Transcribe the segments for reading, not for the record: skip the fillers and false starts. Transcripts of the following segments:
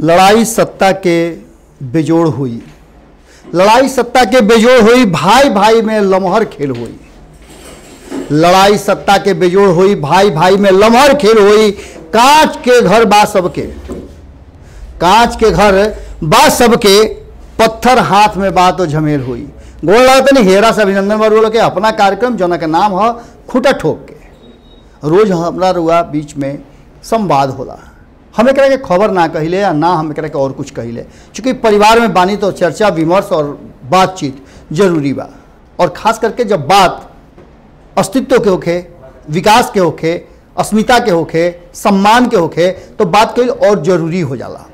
लड़ाई सत्ता के बेजोड़ हुई, लड़ाई सत्ता के बेजोड़ हुई, भाई भाई में लम्हर खेल हुई। लड़ाई सत्ता के बेजोड़ हुई, भाई भाई में लम्हर खेल हुई। कांच के घर बा सबके, कांच के घर बा सबके, पत्थर हाथ में बात और झमेल हुई। गोल लगता नहीं हेरा से अभिनंदन बरुआ के अपना कार्यक्रम जना के नाम है खूटा ठोक के। रोज हमारा रुआ बीच में संवाद होला, हम एक के खबर ना कहिले या ना हम एक के और कुछ कहिले, चूँकि परिवार में बानी तो चर्चा विमर्श और बातचीत जरूरी बा। और खास करके जब बात अस्तित्व के होखे, विकास के होखे, अस्मिता के होखे, सम्मान के होखे, तो बात कईल और जरूरी हो जाला।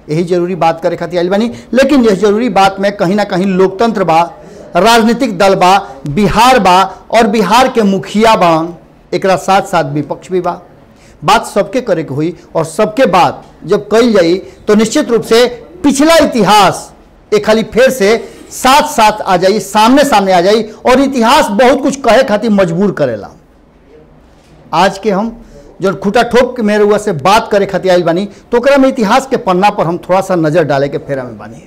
यही जरूरी बात करे खातिर आइल बानी। लेकिन यह जरूरी बात में कहीं ना कहीं लोकतंत्र बा, राजनीतिक दल बा, बिहार बा और बिहार के मुखिया बान, एकरा साथ साथ विपक्ष भी बा। बात सबके करे के हुई और सबके बात जब कही जाई तो निश्चित रूप से पिछला इतिहास एक खाली फिर से साथ साथ आ जाई, सामने सामने आ जाई और इतिहास बहुत कुछ कहे खातिर मजबूर करेला। आज के हम जो खूटा ठोक के मेरे हुआ से बात करे खातिर आइल बानी, तो ओकरा में इतिहास के पन्ना पर हम थोड़ा सा नजर डाले के फेरा में बानी।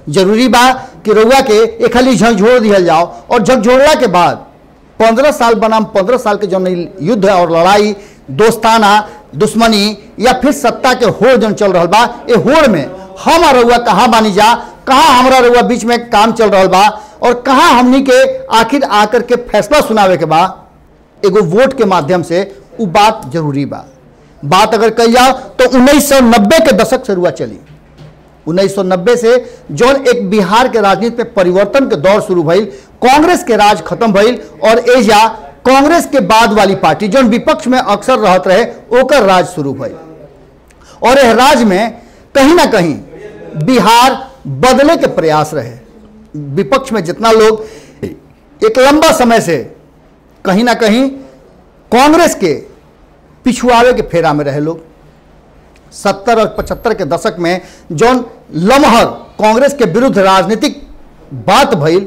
जरूरी बा कि रउआ के एक खाली झकझोर दिया जाओ और झकझोरला के बाद 15 साल बनाम 15 साल के जो युद्ध है और लड़ाई, दोस्ताना, दुश्मनी या फिर सत्ता के होड़ जो चल रहा बा, ये होड़ में हम और रउआ कहाँ बानी जा, कहाँ हमारा रउआ बीच में काम चल रहा बा और कहाँ हमनी के आखिर आकर के फैसला सुनावे के बा, एगो वोट के माध्यम से वो बात जरूरी बा। बात अगर कही जाओ तो 1990 के दशक से रुआ चली। 1990 से जो एक बिहार के राजनीति में परिवर्तन के दौर शुरू भइल, कांग्रेस के राज खत्म भइल और एजा कांग्रेस के बाद वाली पार्टी जो विपक्ष में अक्सर रहत रहे ओकर राज शुरू भइल। और यह राज में कहीं ना कहीं बिहार बदले के प्रयास रहे। विपक्ष में जितना लोग एक लंबा समय से कहीं ना कहीं कांग्रेस के पिछुआवे के फेरा में रहे लोग, 70 और 75 के दशक में जौन लमहर कांग्रेस के विरुद्ध राजनीतिक बात भइल,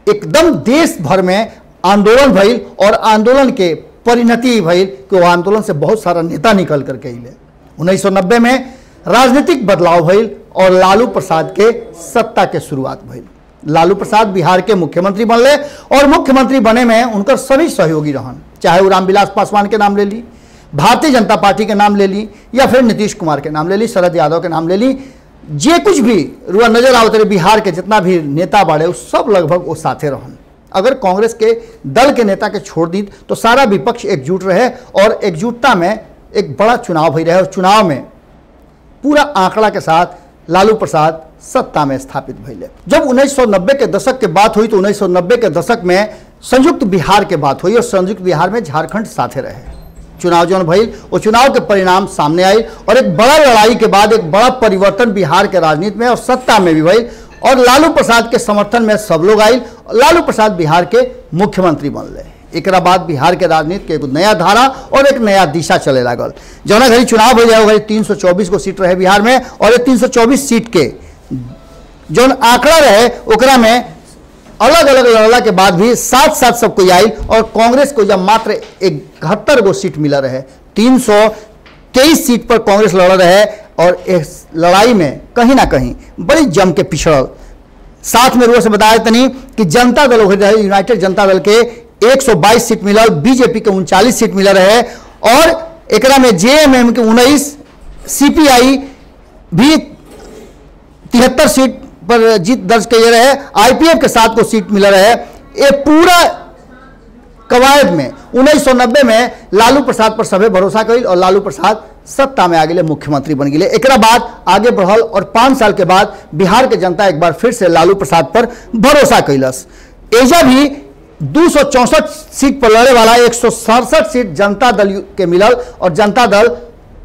एकदम देश भर में आंदोलन भइल और आंदोलन के परिणति भइल कि वो आंदोलन से बहुत सारा नेता निकल करके अइले। 1990 में राजनीतिक बदलाव भइल और लालू प्रसाद के सत्ता के शुरुआत भइल। लालू प्रसाद बिहार के मुख्यमंत्री बनले और मुख्यमंत्री बने में उनकर सभी सहयोगी रहन, चाहे वो रामविलास पासवान के नाम ले ली, भारतीय जनता पार्टी के नाम ले ली या फिर नीतीश कुमार के नाम ले ली, शरद यादव के नाम ले ली, जे कुछ भी रुआ नजर आवत रहे बिहार के जितना भी नेता बाड़े सब लगभग वो साथे रहन। अगर कांग्रेस के दल के नेता के छोड़ दी तो सारा विपक्ष एकजुट रहे और एकजुटता में एक बड़ा चुनाव भई रहे और चुनाव में पूरा आंकड़ा के साथ लालू प्रसाद सत्ता में स्थापित भइले। जब 1990 के दशक के बात हुई तो 1990 के दशक में संयुक्त बिहार के बात हुई और संयुक्त बिहार में झारखंड साथे रहे। चुनाव जो भइल वो चुनाव के परिणाम सामने आए और एक बड़ा लड़ाई के बाद एक बड़ा परिवर्तन बिहार के राजनीति में और सत्ता में भी भइल और लालू प्रसाद के समर्थन में सब लोग आये। लालू प्रसाद बिहार के मुख्यमंत्री बनले। एक बाद बिहार के राजनीति के एक नया धारा और एक नया दिशा चले लागल। जौना घड़ी चुनाव हो जाए 324 को सीट रहे बिहार में और ये 324 सीट के जौन आंकड़ा रहे ओकरा में अलग अलग लड़ला के बाद भी साथ साथ सब कोई आई और कांग्रेस को जब मात्र 71 गो सीट मिला रहे, 323 सीट पर कांग्रेस लड़ रहे और इस लड़ाई में कहीं ना कहीं बड़ी जम के पिछड़ल। साथ में रुआ से बताया तनी कि जनता दल रहे, यूनाइटेड जनता दल के 122 सीट मिलल, बीजेपी के 39 सीट मिला रहे और एकरा में जेएमएम के 19, सीपीआई भी 73 सीट पर जीत दर्ज किए रहे, आईपीएफ के 7 को सीट मिला रहे। ये पूरा कवायद में 1990 में लालू प्रसाद पर सभे भरोसा कइल और लालू प्रसाद सत्ता में आ गए, मुख्यमंत्री बन गए। एक बाद आगे बढ़ल और 5 साल के बाद बिहार के जनता एक बार फिर से लालू प्रसाद पर भरोसा कैलस। एजा भी 264 सीट पर लड़े वाला 167 सीट जनता दल के मिलल और जनता दल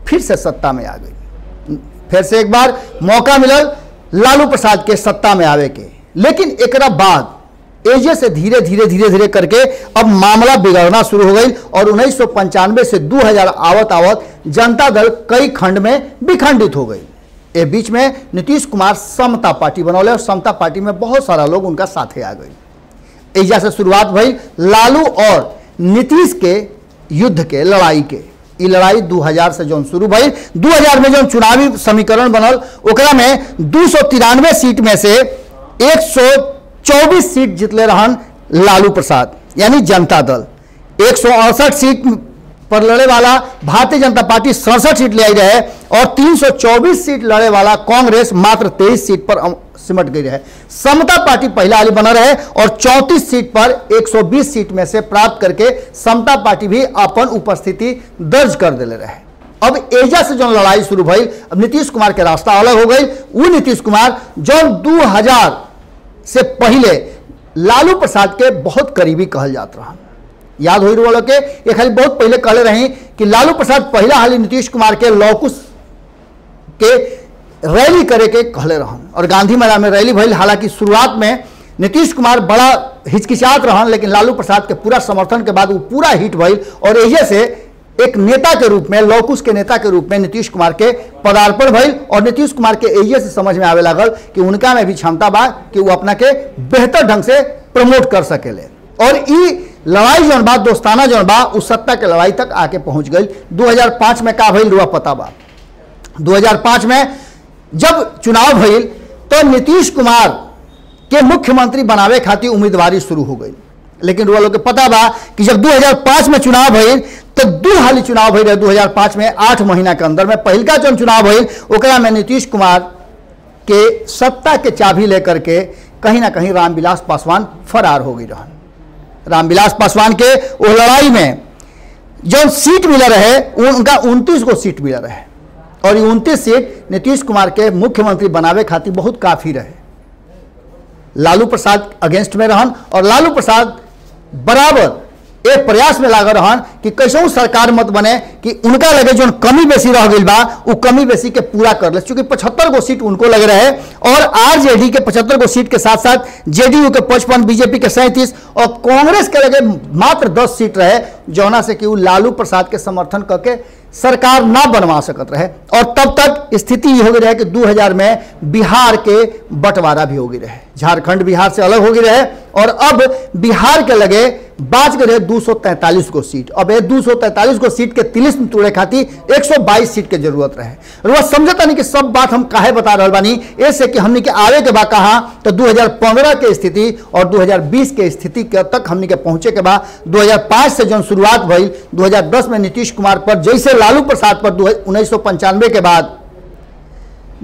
फिर से सत्ता में आ गई। फिर से एक बार मौका मिलल लालू प्रसाद के सत्ता में आवे के। लेकिन एक बाद एजे से धीरे धीरे करके अब मामला बिगड़ना शुरू हो गई और 1995 से 2000 आवत आवत जनता दल कई खंड में विखंडित हो गई। ए बीच में नीतीश कुमार समता पार्टी बनौले और समता पार्टी में बहुत सारा लोग उनका साथे आ गई। एजा से शुरुआत भई लालू और नीतीश के युद्ध के, लड़ाई के। ई लड़ाई 2000 से जौन शुरू भई, 2000 में जौन चुनावी समीकरण बनल ओकरा में 293 सीट में से 124 सीट जीतले रहन लालू प्रसाद यानी जनता दल। 168 सीट पर लड़े वाला भारतीय जनता पार्टी 67 सीट ले आई रहे और 324 सीट लड़े वाला कांग्रेस मात्र 23 सीट पर सिमट गई रहे। समता पार्टी पहला वाली बना रहे और 34 सीट पर 120 सीट में से प्राप्त करके समता पार्टी भी अपन उपस्थिति दर्ज कर दिले रहे। अब एजा से जो लड़ाई शुरू भई, अब नीतीश कुमार के रास्ता अलग हो गई। वो नीतीश कुमार जो 2000 से पहले लालू प्रसाद के बहुत करीबी कहल जात रहा। याद हो वालों के ये खाली बहुत पहले कहले रही कि लालू प्रसाद पहला हाली नीतीश कुमार के लौकुश के रैली करे के कहले रहन और गांधी मैदान में रैली भइल। हालांकि शुरुआत में नीतीश कुमार बड़ा हिचकिचात रहन, लेकिन लालू प्रसाद के पूरा समर्थन के बाद वो पूरा हिट भइल और एजे से एक नेता के रूप में, लौकुश के नेता के रूप में नीतीश कुमार के पदार्पण भइल और नीतीश कुमार के एजे से समझ में आवे लागल कि उनका में भी क्षमता बा कि वो अपना के बेहतर ढंग से प्रमोट कर सकेले। और ई लड़ाई जौन बा, दोस्ताना जौन बा, उस सत्ता के लड़ाई तक आके पहुंच गई। 2005 में का भइल रुआ पता बा। 2005 में जब चुनाव भइल तो नीतीश कुमार के मुख्यमंत्री बनावे खातिर उम्मीदवारी शुरू हो गई। लेकिन रुआ लोग के पता बा कि जब 2005 में चुनाव भइल तो 2 हाली चुनाव भइल रहे। 2005 में 8 महीना के अंदर में पहिलका जौन चुनाव भइल ओकरा में नीतीश कुमार के सत्ता के चाबी लेकर के कहीं ना कहीं रामविलास पासवान फरार हो गई रहन। रामविलास पासवान के वो लड़ाई में जो सीट मिला रहे उनका 29 को सीट मिला रहे और ये 29 सीट नीतीश कुमार के मुख्यमंत्री बनावे खातिर बहुत काफी रहे। लालू प्रसाद अगेंस्ट में रहन और लालू प्रसाद बराबर एक प्रयास में लागल रहन कि कैसे सरकार मत बने कि उनका लगे जो कमी बेसी रह गई बा वो कमी बेसी के पूरा कर ले। चूंकि 75 गो सीट उनको लगे रहे और आरजेडी के 75 गो सीट के साथ साथ जेडीयू के 55, बीजेपी के 37 और कांग्रेस के लगे मात्र 10 सीट रहे, जौना से कि वो लालू प्रसाद के समर्थन करके सरकार ना बनवा सकत रहे। और तब तक स्थिति ये हो गई रहे कि 2000 में बिहार के बंटवारा भी हो गई रहे, झारखंड बिहार से अलग हो गई रहे और अब बिहार के लगे बाज गए 243 को सीट। अब ये 243 को सीट के तिलिस्म तोड़े खातिर 122 सीट के जरूरत रहे। रुआ समझता नहीं कि सब बात हम काहे बता रहे बानी, ऐसे कि हमने के आवे के बाद कहा तो 2015 के स्थिति और 2020 के स्थिति के तक हमने के पहुंचे के बाद 2005 से जो शुरुआत भई 2010 में नीतीश कुमार पर जैसे लालू प्रसाद पर 1995 के बाद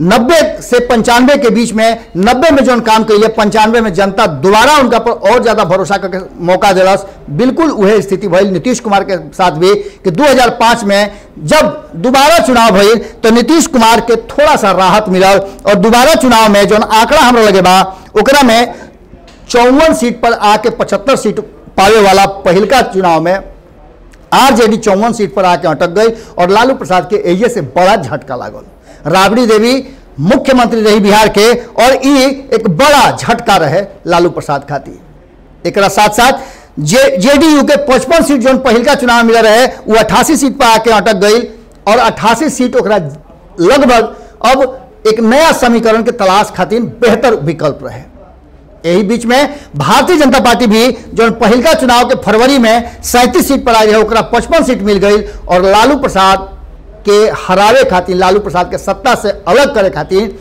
90 से 95 के बीच में 90 में जो काम कैले 95 में जनता दोबारा उनका पर और ज्यादा भरोसा करके मौका दिलस। बिल्कुल वह स्थिति भइल नीतीश कुमार के साथ भी कि 2005 में जब दोबारा चुनाव भइल तो नीतीश कुमार के थोड़ा सा राहत मिलल और दोबारा चुनाव में जो आंकड़ा हमरा लगे बा ओकरा में 54 सीट पर आके 75 सीट पावे वाला पहिलका चुनाव में आरजेडी 54 सीट पर आके अटक गई और लालू प्रसाद के एजे से बड़ा झटका लागल। राबड़ी देवी मुख्यमंत्री रही बिहार के और ये एक बड़ा झटका रहे लालू प्रसाद खातिर। एक साथ साथ जेडीयू के 55 सीट जो पहिलका चुनाव मिला रहे वो 88 सीट पर आके अटक गई और 88 सीट ओकरा लगभग अब एक नया समीकरण के तलाश खातिर बेहतर विकल्प रहे। यही बीच में भारतीय जनता पार्टी भी जो पहिलका चुनाव के फरवरी में 37 सीट पर आई रहे ओकरा 55 सीट मिल गई और लालू प्रसाद के हरावे खातिर, लालू प्रसाद के सत्ता से अलग करे खातिर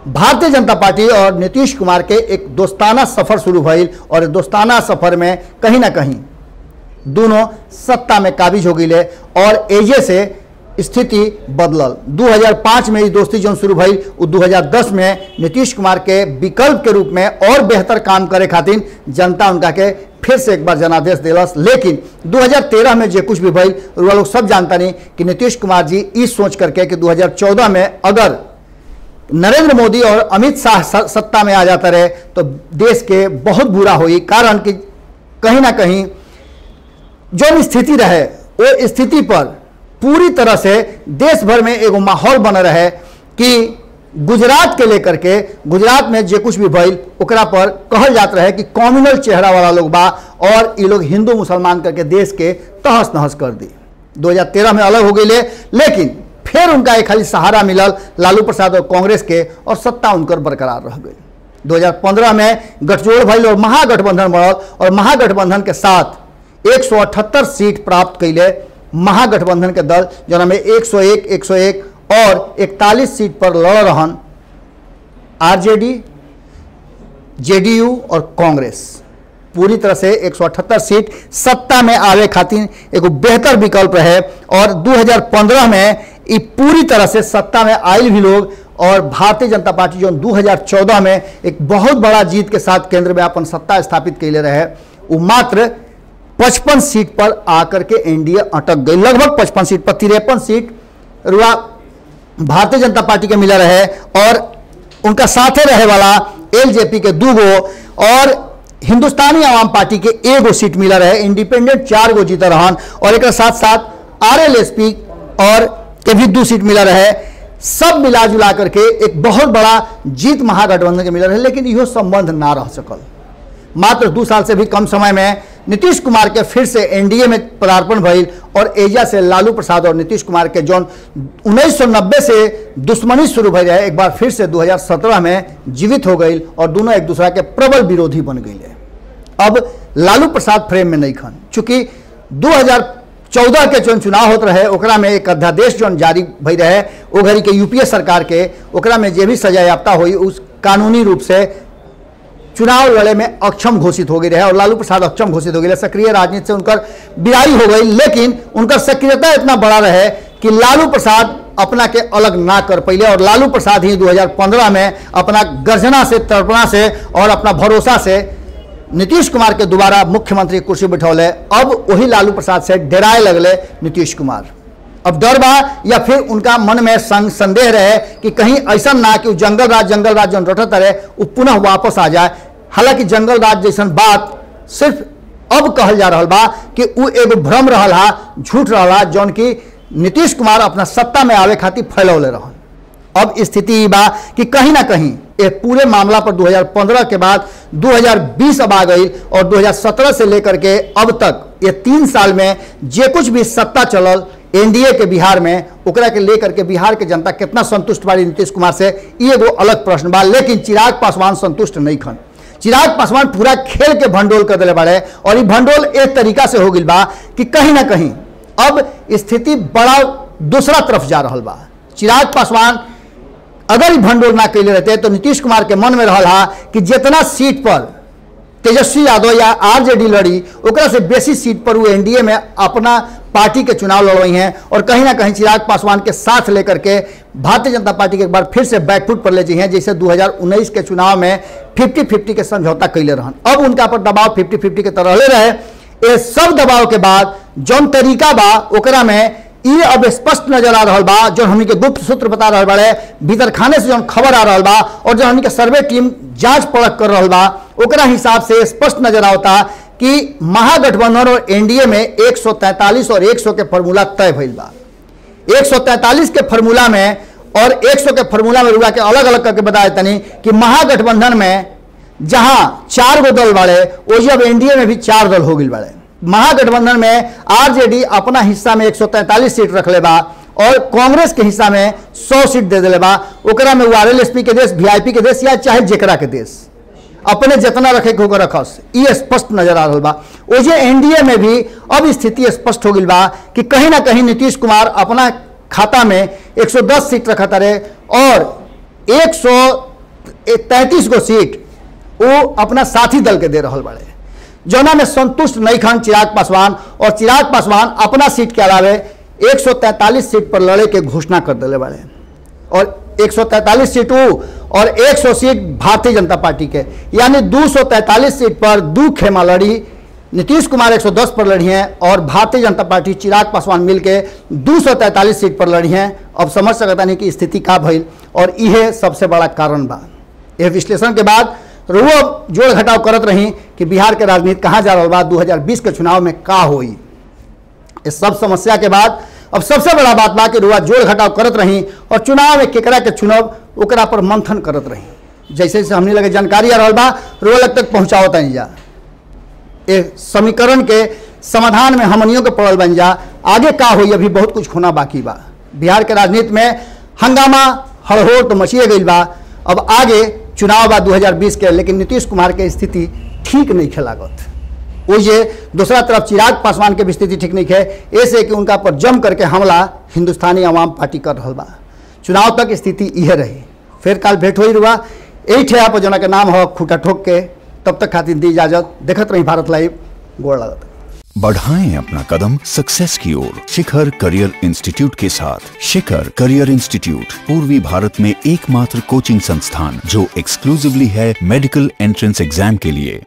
भारतीय जनता पार्टी और नीतीश कुमार के एक दोस्ताना सफर शुरू भइल और दोस्ताना सफर में कहीं ना कहीं दोनों सत्ता में काबिज हो गई और एजे से स्थिति बदलल। 2005 में ये दोस्ती जो शुरू भइल वो 2010 में नीतीश कुमार के विकल्प के रूप में और बेहतर काम करे खातिर जनता उनका के फिर से एक बार जनादेश दिलस। लेकिन 2013 में जो कुछ भी भइल वो लोग सब जानता नहीं कि नीतीश कुमार जी इस सोच करके कि 2014 में अगर नरेंद्र मोदी और अमित शाह सत्ता में आ जाता रहे तो देश के बहुत बुरा हुई। कारण कि कहीं ना कहीं जो स्थिति रहे वो स्थिति पर पूरी तरह से देश भर में एगो माहौल बन रहे कि गुजरात के लेकर के, गुजरात में जो कुछ भी भइल ओकरा पर कहल जात रहे कि कॉम्युनल चेहरा वाला लोग बा और ये लोग हिंदू मुसलमान करके देश के तहस नहस कर दी। 2013 में अलग हो गई लेकिन फिर उनका एक खाली सहारा मिलल लालू प्रसाद और कांग्रेस के और सत्ता उनकर बरकरार रह गई। 2015 में गठजोड़ भइल और महागठबंधन बनल और महागठबंधन के साथ 178 सीट प्राप्त कैले महागठबंधन के दल जो में 101, 101 और 41 सीट पर लड़ रहन आरजेडी, जेडीयू और कांग्रेस। पूरी तरह से 178 सीट सत्ता में आवे खातिर एगो बेहतर विकल्प रहे और 2015 में ये पूरी तरह से सत्ता में आयल भी लोग और भारतीय जनता पार्टी जो 2014 में एक बहुत बड़ा जीत के साथ केंद्र में अपन सत्ता स्थापित कैले रहे, वो मात्र 55 सीट पर आकर के एनडीए अटक गई। लगभग 55 सीट पर 53 सीट रुआ भारतीय जनता पार्टी के मिला रहे और उनका साथे रहे वाला एलजेपी के 2 गो और हिंदुस्तानी आवाम पार्टी के 1 गो सीट मिला रहे। इंडिपेंडेंट 4 गो जीता रहन और एक साथ साथ आरएलएसपी और के भी 2 सीट मिला रहे। सब मिला जुला करके एक बहुत बड़ा जीत महागठबंधन के मिला रहे, लेकिन यह संबंध ना रह सकल। मात्र 2 साल से भी कम समय में नीतीश कुमार के फिर से एनडीए में पदार्पण भइल और एजा से लालू प्रसाद और नीतीश कुमार के जौन 1990 से दुश्मनी शुरू भई रहे, एक बार फिर से 2017 में जीवित हो गई और दोनों एक दूसरा के प्रबल विरोधी बन गई। अब लालू प्रसाद फ्रेम में नहीं खन, चूंकि 2014 के जो चुनाव होते रहे ओकरा में एक अध्यादेश जो जारी भई रहे वो घड़ी के यूपीए सरकार के, ओकरा में जे भी सजा याफ्ता हुई उस कानूनी रूप से चुनाव लड़े में अक्षम घोषित हो गए रहे और लालू प्रसाद अक्षम घोषित हो गए। सक्रिय राजनीति से उनकर विदाई हो गई, लेकिन उनका सक्रियता इतना बड़ा रहे कि लालू प्रसाद अपना के अलग ना कर पहिले और लालू प्रसाद ही 2015 में अपना गर्जना से, तड़पना से और अपना भरोसा से नीतीश कुमार के दोबारा मुख्यमंत्री कुर्सी बिठौले। अब वही लालू प्रसाद से डराए लगले नीतीश कुमार। अब डर बा या फिर उनका मन में संदेह रहे कि कहीं ऐसा ना कि जंगल राज जो रटत रहे वो पुनः वापस आ जाए। हालांकि जंगल राज जैसन बात सिर्फ अब कहल जा रहा बा कि वो एगो भ्रम रहा, झूठ रहा, जौन की नीतीश कुमार अपना सत्ता में आवे खातिर फैलौले रहन। अब स्थिति बा कि कहीं ना कहीं ये पूरे मामला पर 2015 के बाद 2020 अब आ गई और 2017 से लेकर के अब तक ये 3 साल में जे कुछ भी सत्ता चलल एनडीए के बिहार में, ओकरा के लेकर के बिहार के जनता कितना संतुष्ट बाड़ी नीतीश कुमार से, ये एगो अलग प्रश्न बा। लेकिन चिराग पासवान संतुष्ट नहीं खन। चिराग पासवान पूरा खेल के भंडोल कर दिले बाड़े और ये भंडोल एक तरीका से हो गई बा कि कहीं ना कहीं अब स्थिति बड़ा दूसरा तरफ जा रहा बा। चिराग पासवान अगर ये भंडोल ना कैले रहते तो नीतीश कुमार के मन में रहा कि जितना सीट पर तेजस्वी यादव या आरजेडी लड़ी ओकरा से बेसी सीट पर वो एनडीए में अपना पार्टी के चुनाव लड़वाई हैं और कहीं ना कहीं चिराग पासवान के साथ लेकर के भारतीय जनता पार्टी के एक बार फिर से बैकफुट पर ले जी हैं, जैसे 2019 के चुनाव में 50-50 के समझौता कैले रहन। अब उनका पर दबाव 50-50 के तरह रहे। ये सब दबाव के बाद जौन तरीका बा ओकरा में ये अब स्पष्ट नजर आ रहा बा, जो हमनी के गुप्त सूत्र बता रहा बड़े, भीतर खाने से जो खबर आ रहा बा और जो हमनी के सर्वे टीम जांच परख कर रहा बा ओकरा हिसाब से स्पष्ट नजर आता कि महागठबंधन और एनडीए में 143 और 100 के फॉर्मूला तय भइल बा। 143 के फॉर्मूला में और 100 के फॉर्मूला में रुआ के अलग अलग करके बताए तनी कि महागठबंधन में जहां 4 गो दल बाड़े वही अब एनडीए में भी 4 दल हो गई बाड़े। महागठबंधन में आरजेडी अपना हिस्सा में 143 सीट रख ले बा और कांग्रेस के हिस्सा में 100 सीट दे दिले बा। ओकरा में आरएलएसपी के देश, वीआईपी के देश या चाहे जेकरा के देश अपने जितना रखे के होकर रखस, ये स्पष्ट नजर आ रहा बा। ओजे एनडीए में भी अब स्थिति स्पष्ट हो गई बा कि कहीं ना कहीं नीतीश कुमार अपना खाता में 110 सीट रखा रहे और 133 गो सीट वो अपना साथी दल के दे रहा बड़े, जौना में संतुष्ट नहीं खन चिराग पासवान। और चिराग पासवान अपना सीट के अलावे 143 सीट पर लड़े के घोषणा कर दिले बड़े और 143 सीट और 100 सीट भारतीय जनता पार्टी के, यानी 243 सीट पर 2 खेमा लड़ी। नीतीश कुमार 110 पर लड़ी हैं और भारतीय जनता पार्टी चिराग पासवान मिलके 243 सीट पर लड़ी हैं। अब समझ सकता नहीं कि स्थिति का भइल और यह सबसे बड़ा कारण बा। यह विश्लेषण के बाद रुआ जोड़ घटाव करत रही कि बिहार के राजनीति कहाँ जा रहा बा, 2020 के चुनाव में का होई। इस सब समस्या के बाद अब सबसे बड़ा बात बा कि रुआ जोड़ घटाव करत रही और चुनाव में केकरा के चुनाव ओकरा पर मंथन करत रही। जैसे जैसे हमने लगे जानकारी आ रहा बा रुआ लग तक पहुँचाओ तनी जा, ये समीकरण के समाधान में हमनियों के पड़ल बन जा। आगे का होई अभी बहुत कुछ होना बाकी बा। बिहार के राजनीति में हंगामा हड़होड़ तो मचिए गई बा। अब आगे चुनाव बा 2020 के, लेकिन नीतीश कुमार के स्थिति ठीक नहीं खेलागत। वो ये दूसरा तरफ चिराग पासवान के भी स्थिति ठीक नहीं है, ऐसे कि उनका पर जम करके हमला हिंदुस्तानी आवाम पार्टी कर रहा बा। चुनाव तक स्थिति यह रही। फिर काल भेंट हो रुआ यही ठेहा पर जना के नाम हो खूटा ठोक के। तब तक खातिर दी इजाजत। देखत रही भारत लाइव। गोड़ लागत। बढ़ाएं अपना कदम सक्सेस की ओर शिखर करियर इंस्टीट्यूट के साथ। शिखर करियर इंस्टीट्यूट पूर्वी भारत में एकमात्र कोचिंग संस्थान जो एक्सक्लूसिवली है मेडिकल एंट्रेंस एग्जाम के लिए।